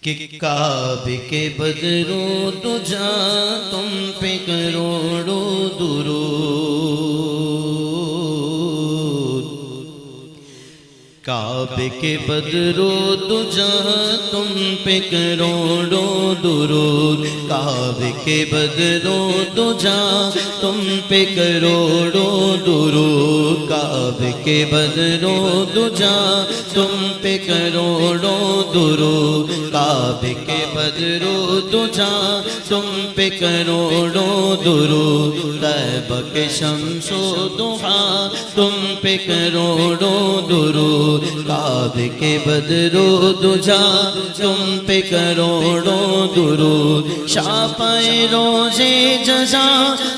کہ کعبے کے بدرود جا تم پہ کروڑوں درود، کعبے کے بدرود جا تم پہ کروڑوں درود، کعبے کے بدرود جا تم پہ کروڑوں درود، کعبے کے بدرود جا تم پہ کروڑوں درود، کعبے کے بدرود جا تم پہ کروڑوں درود، طیبہ کے شمس و ضحیٰ تم پہ کروڑوں درود، کعبے کے بدرود جا تم پہ کروڑوں درود، شاپائے روزے جزا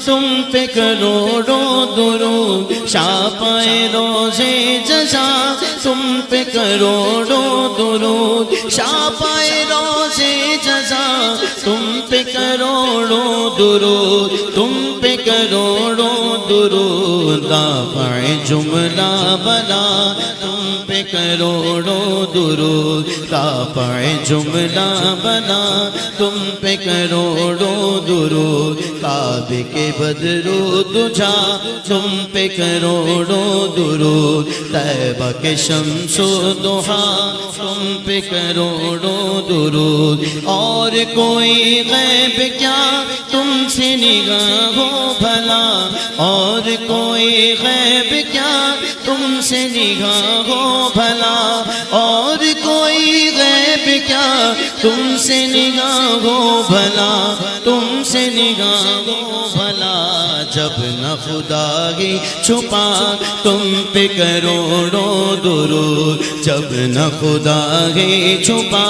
تم پہ کروڑوں درود، شاپائے روزے جزا تم پہ کروڑوں درود، شاپائے روزے جزا تم پہ کروڑوں درود، تم پہ کروڑوں درود، رافع جملہ بلا تم پہ کروڑوں درود، رافع جملہ بلا تم پہ کروڑوں درود، کعبے کے بدرود جا تم پہ کروڑوں درود، طیبہ کے شمس و ضحیٰ تم پہ کروڑوں درود، اور کوئی غیب کیا تم سے نگاہ ہو بھلا، اور کوئی غیب کیا تم سے نگاہ ہو بھلا، اور کوئی غیب کیا تم سے نگاہ ہو بھلا، تم سے نگاہ ہو بھلا، جب نہ خدا ہی چھپا تم پہ کروڑوں درود، جب نہ خدا ہی چھپا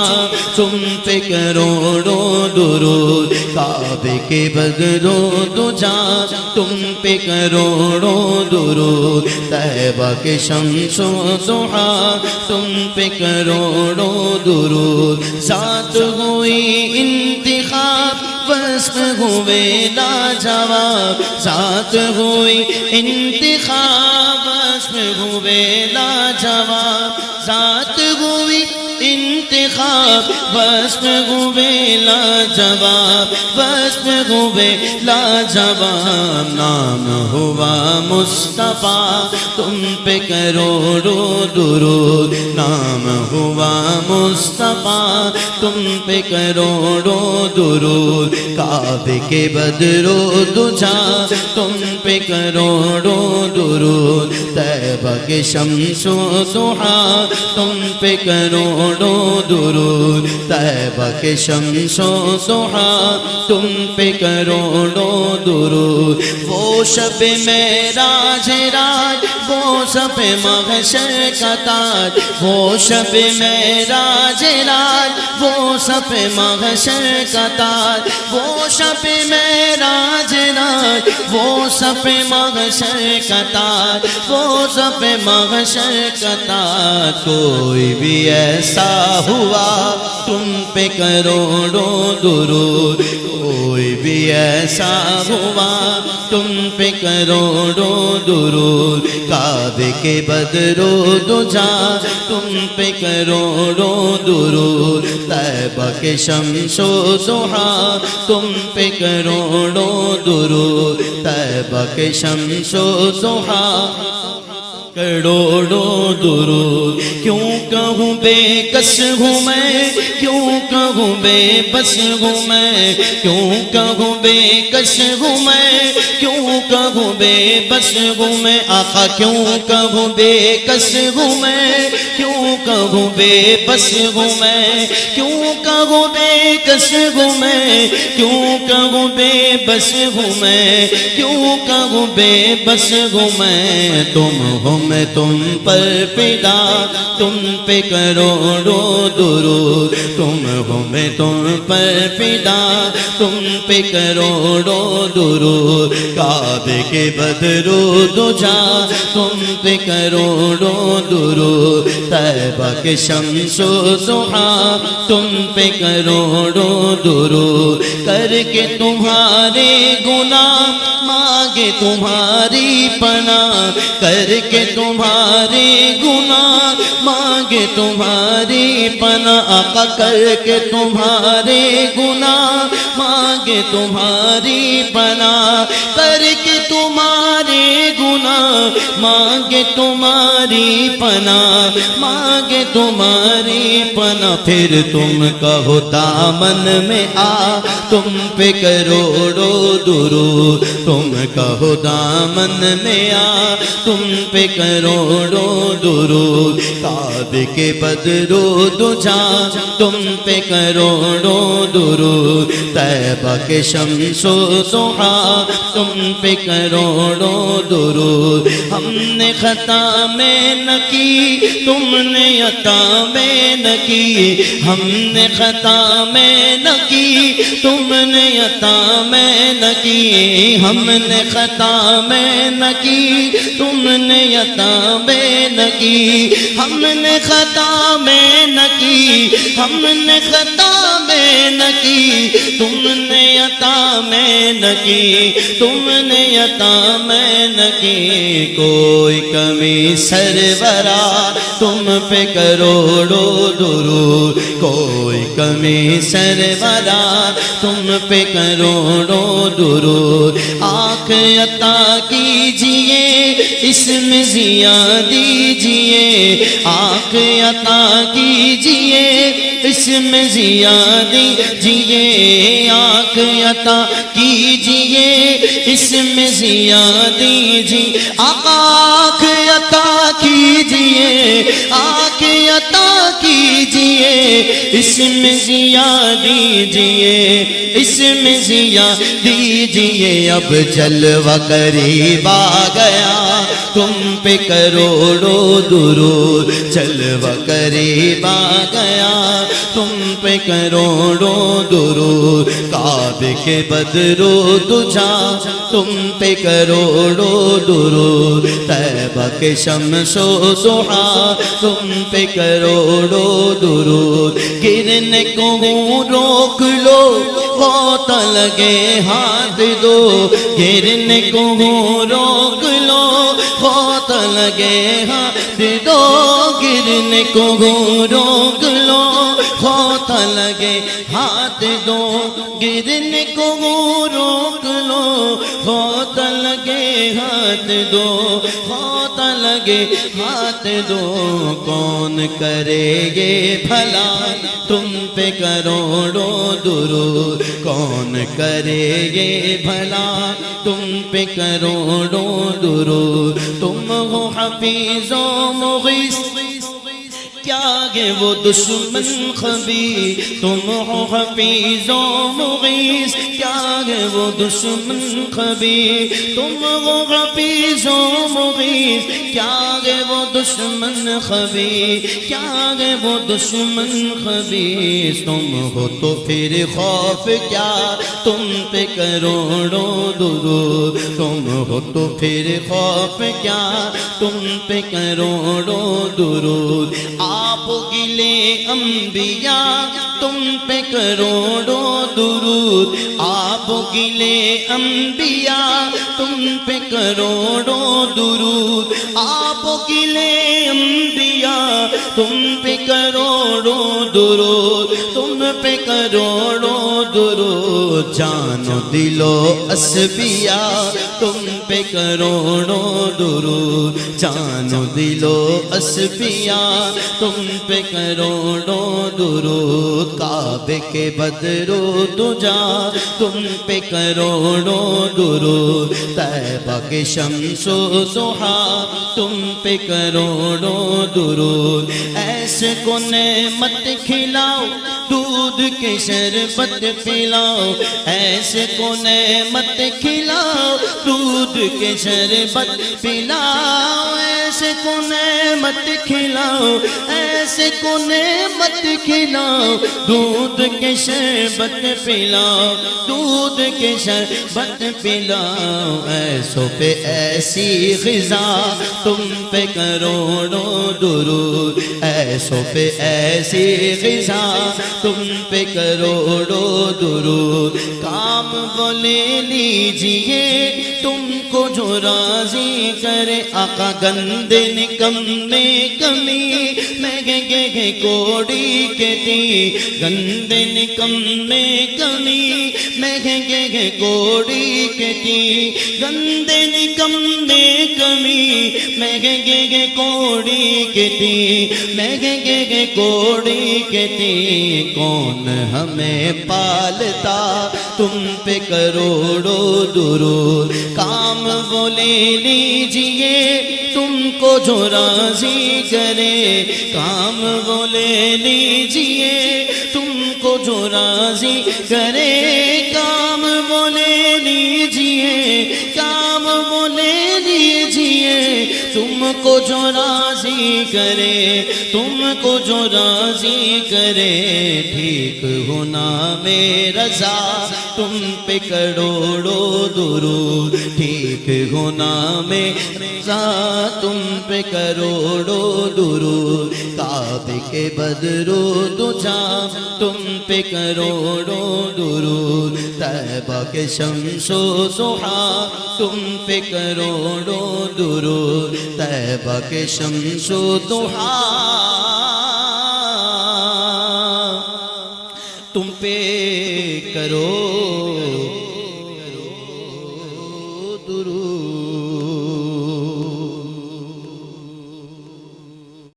تم پہ کروڑوں درود، کعبے کے بدرود جا تم پہ کروڑوں درود، طیبہ کے شمس و ضحیٰ تم پہ کروڑوں درود، ذات ہوئی انتخاب وصف ہوئے لاجواب، ذات ہوئی انتخاب وصف ہوئے لاجواب، ذات ہوئی انتخاب وصف ہوئے لاجواب، وصف ہوئے لاجواب، نام ہوا مصطفیٰ تم پہ کروڑوں درود، نام ہوا مصطفیٰ تم پہ کروڑوں درود، کعبے کے بدرود جا تم پہ کروڑوں درود، طیبہ کے شمس و ضحیٰ تم پہ کروڑوں درود، طیبہ کے شمس و ضحیٰ تم پہ کروڑوں درود، وہ شب معراج راج، وہ شب محشر کا تاج، وہ شب معراج راج، وہ شب محشر کا تاج، وہ شب معراج راج، وہ شب محشر کا تاج، وہ شب محشر کا تاج، کوئی بھی ایسا ہوا تم پہ کروڑوں درود، کوئی بھی ایسا ہوا تم پہ کروڑوں درود، کعبے کے بدرود جا تم پہ کروڑوں درود، طیبہ کے شمس و ضحیٰ تم پہ کروڑوں درود، طیبہ کے شمس و ضحیٰ کروڑوں درود، کیوں کہوں بے کس ہوں میں، کیوں کہوں بے بس ہوں میں، کیوں کہوں بے کس ہوں میں، کیوں کہوں بے بس ہوں میں، آقا کیوں کہوں بے کس ہوں میں، کیوں کہوں بے بس ہوں میں، کیوں کہوں بے کس ہوں میں، کیوں کہوں بے بس ہوں میں، کیوں کہوں بے بس ہوں میں، تم ہو میں تم پر فدا تم پہ کروڑوں درود، تم ہو میں تم پر فدا تم پہ کروڑوں درود، کعبے کے بدرود جا تم پہ کروڑوں درود، طیبہ کے شمس و ضحیٰ تم پہ کروڑوں درود، کر کے تمہارے گناہ مانگے تمہاری پناہ، کر کے تمہارے گناہ مانگے تمہاری پناہ آقا کر کے تمہارے گناہ مانگے تمہاری پناہ کر کے تمہارے گناہ مانگے تمہاری پناہ مانگے تمہاری پناہ پھر تم کہو دامن میں آ تم پہ کروڑوں درود تم کہو دامن میں آ تم پہ کروڑوں درود کعبے کے بدرو دجا تم پہ کروڑوں درود طیبہ کے شمس و ضحیٰ تم پہ کروڑوں درود ہم نے خطا میں نہ کی تم نے عطا میں نہ کی ہم نے خطا میں نہ کی تم نے عطا میں نہ کی ہم نے خطا میں نہ کی تم نے عطا میں نہ کی ہم نے خطا میں نہ کی ہم نے خطا میں نہ کی تم نے عطا میں نہ کی تم نے عطا میں نہ کی کوئی کمی سرورا تم پہ کروڑوں درود کوئی کمی سرورا تم پہ کروڑوں درود آنکھ عطا کیجئے اس میں ضیا دیجئے آنکھ عطا کیجئے اس میں ضیا دیجئے آنکھ عطا کیجئے اس میں ضیا دیجئے آنکھ عطا کیجئے آنکھ عطا کیجئے اس میں ضیا دیجئے اس میں ضیا دیجئے اب جلوہ قریب آ گیا تم پہ کروڑوں درود جلوہ قریب آ گیا تم پہ کروڑوں درود کعبے کے بدرو دجا تم پہ کروڑوں درود طیبہ کے شمس و ضحیٰ تم پہ کروڑوں درود گرنے کو روک لو غوطہ لگے ہاتھ دو گرنے کو روک لو غوطہ لگے ہاتھ دو گرنے کو روک لو غوطہ لگے ہاتھ دو گرنے کو روک لو غوطہ لگے ہاتھ دو غوطہ لگے ہاتھ دو کون کرے گے بھلا تم پہ کروڑوں درود کون کرے گے بھلا تم پہ کروڑوں درود تم ہو حفیظ و مغیث کیا گے وہ دشمن خبی تم ہو حفیظ و مغیث کیا گے وہ دشمن خبی تم ہو حفیظ و مغیث کیا گے وہ دشمن خبی کیا گے وہ دشمن خبیث تم ہو تو پھر خوف کیا تم پہ کروڑوں درود تم ہو تو پھر خوف کیا تم پہ کروڑوں درود آپ گلے انبیاء تم پہ کروڑوں درود آپ گلے انبیاء تم پہ کروڑوں درود آپ گلے انبیاء تم پہ کروڑوں درود تم پہ کروڑوں درود جان و دل و اسبیاء تم پہ کروڑوں درود جان و دل و اسبیاء تم پہ کروڑوں درود کعبے کے بدرو دجا تم پہ کروڑوں درود طیبہ کے شمس و ضحیٰ تم پہ کروڑوں درود ایسے کو نعمت کھلاؤ دودھ کے شربت پلاؤ ایسے کو نعمت کھلاؤ دودھ کے شربت پلاؤ ایسے کو نعمت کھلاؤ ایسے کو نعمت کھلاؤ دودھ کے شربت پلاؤ دودھ کے شربت پلاؤ ایسوں پہ ایسی غذا تم پہ کروڑوں درود ایسوں پہ ایسی غذا تم پہ کروڑوں درود کام وہ لے لیجئے تم کو جو راضی کرے آقا گندے نکمے کمی مہنگے کوڑی کے تی گندے نکمے کمی مہنگے کوڑی کے تی گندے نکمے کمی مہنگے کوڑی کے تی مہنگے کوڑی کے تی کون ہمیں پالتا تم پہ کروڑوں درود کام وہ لے لیجئے تم کو جو راضی کرے کام وہ لے لیجئے تم کو جو راضی کرے کام وہ لے لیجئے کام وہ لے لیجئے تم کو جو راضی کرے تم کو جو راضی کرے ٹھیک ہونا میں رضا تم پہ کروڑوں درود ٹھیک ہونا میں رضا تم پہ کروڑوں درود کعبے کے بدرو دجا تم پہ کروڑوں درود طیبہ کے شمس و ضحا تم پہ کروڑوں درود طیبہ کے شمس و ضحا تم پہ کروڑوں درود